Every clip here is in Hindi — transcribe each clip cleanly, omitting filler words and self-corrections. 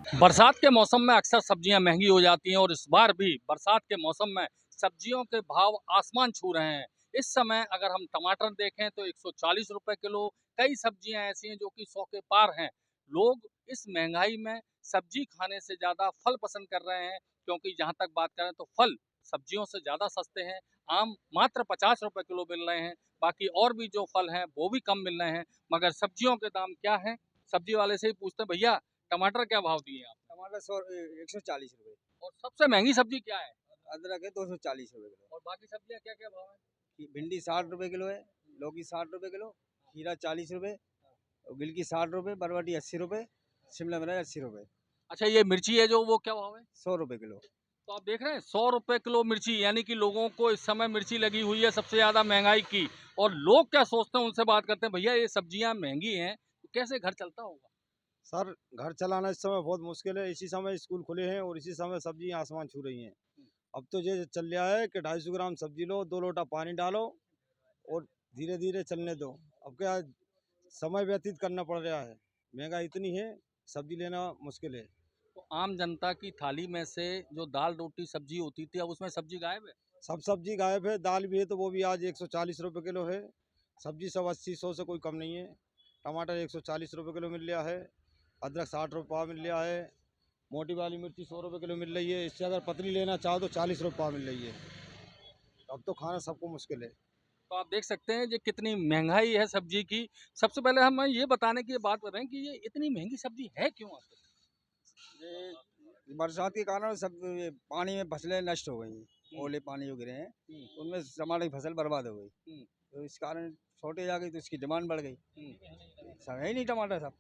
बरसात के मौसम में अक्सर सब्जियां महंगी हो जाती हैं और इस बार भी बरसात के मौसम में सब्जियों के भाव आसमान छू रहे हैं। इस समय अगर हम टमाटर देखें तो 140 रुपए किलो, कई सब्जियां ऐसी हैं जो कि 100 के पार हैं। लोग इस महंगाई में सब्जी खाने से ज़्यादा फल पसंद कर रहे हैं, क्योंकि जहां तक बात करें तो फल सब्जियों से ज़्यादा सस्ते हैं। आम मात्र 50 रुपए किलो मिल रहे हैं, बाकी और भी जो फल हैं वो भी कम मिल रहे हैं। मगर सब्जियों के दाम क्या हैं, सब्जी वाले से ही पूछते हैं। भैया, टमाटर क्या भाव दिए आप? टमाटर 140 रुपये। और सबसे महंगी सब्जी क्या है? अदरक है 240 रुपये किलो। और बाकी सब्जियां क्या क्या भाव है? भिंडी 60 रुपये किलो है। लौकी 60 रुपये किलो। खीरा 40 रुपये। गिलकी 60 रुपये। बरबटी 80 रुपये। शिमला मिर्च 80 रुपये। अच्छा, ये मिर्ची है जो वो क्या भाव है? 100 रुपये किलो। तो आप देख रहे हैं 100 रुपए किलो मिर्ची, यानी कि लोगों को इस समय मिर्ची लगी हुई है सबसे ज्यादा महंगाई की। और लोग क्या सोचते हैं उनसे बात करते हैं। भैया, ये सब्जियां महंगी हैं तो कैसे घर चलता होगा? सर, घर चलाना इस समय बहुत मुश्किल है। इसी समय स्कूल खुले हैं और इसी समय सब्जी आसमान छू रही हैं। अब तो ये चल रहा है कि 250 ग्राम सब्जी लो, 2 लोटा पानी डालो और धीरे धीरे चलने दो। अब क्या समय व्यतीत करना पड़ रहा है। महंगाई इतनी है, सब्जी लेना मुश्किल है। तो आम जनता की थाली में से जो दाल रोटी सब्जी होती थी, अब उसमें सब्जी गायब है। सब सब्जी गायब है। दाल भी है तो वो भी आज 140 रुपये किलो है। सब्जी सब 80-100 से कोई कम नहीं है। टमाटर 140 रुपये किलो मिल रहा है। अदरक 60 रुपये पाव मिल रहा है। मोटी वाली मिर्ची 100 रुपये किलो मिल रही है। इससे अगर पतली लेना चाहो तो 40 रुपये पाव मिल रही है। अब तो खाना सबको मुश्किल है। तो आप देख सकते हैं ये कितनी महंगाई है सब्जी की। सबसे पहले हम ये बताने की बात कर रहे हैं कि ये इतनी महंगी सब्जी है क्यों आखिर? ये बरसात के कारण सब ये पानी में फसलें नष्ट हो गई। ओले पानी जो गिरे हैं उनमें टमाटर की फसल बर्बाद हो गई। तो इस कारण शॉर्टेज आ गई तो इसकी डिमांड बढ़ गई। सब है ही नहीं टमाटर सब।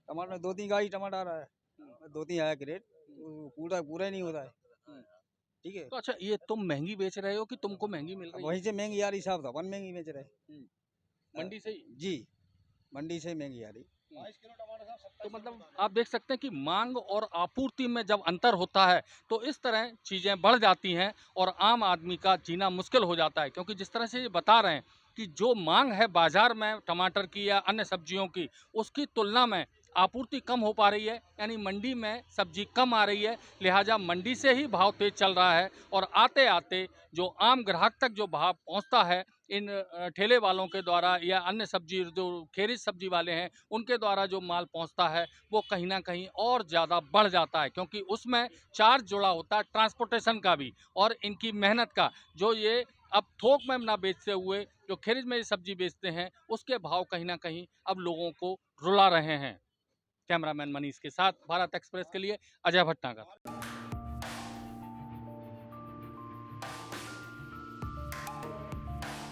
टमाटर 2-3 गाड़ी टमाटर आ रहा है। 2-3 आया क्रेट तो पूरा पूरा ही नहीं होता है। ठीक है। तो अच्छा, ये तुम महंगी बेच रहे हो कि तुमको महंगी मिल अब रही है? वहीं से महंगी आ रही साहब, तो अपन महंगी बेच रहे। मंडी से ही? जी, मंडी से महंगी आ रही। तो मतलब आप देख सकते हैं कि मांग और आपूर्ति में जब अंतर होता है तो इस तरह चीज़ें बढ़ जाती हैं और आम आदमी का जीना मुश्किल हो जाता है। क्योंकि जिस तरह से ये बता रहे हैं कि जो मांग है बाजार में टमाटर की या अन्य सब्जियों की, उसकी तुलना में आपूर्ति कम हो पा रही है, यानी मंडी में सब्जी कम आ रही है। लिहाजा मंडी से ही भाव तेज चल रहा है और आते आते जो आम ग्राहक तक जो भाव पहुंचता है इन ठेले वालों के द्वारा या अन्य सब्जी जो खेरिज सब्जी वाले हैं उनके द्वारा जो माल पहुंचता है वो कहीं ना कहीं और ज़्यादा बढ़ जाता है, क्योंकि उसमें चार्ज जुड़ा होता है ट्रांसपोर्टेशन का भी और इनकी मेहनत का। जो ये अब थोक में ना बेचते हुए जो खेरिज में ये सब्जी बेचते हैं उसके भाव कहीं ना कहीं अब लोगों को रुला रहे हैं। कैमरामैन मनीष के साथ भारत एक्सप्रेस के लिए अजय भटनागर।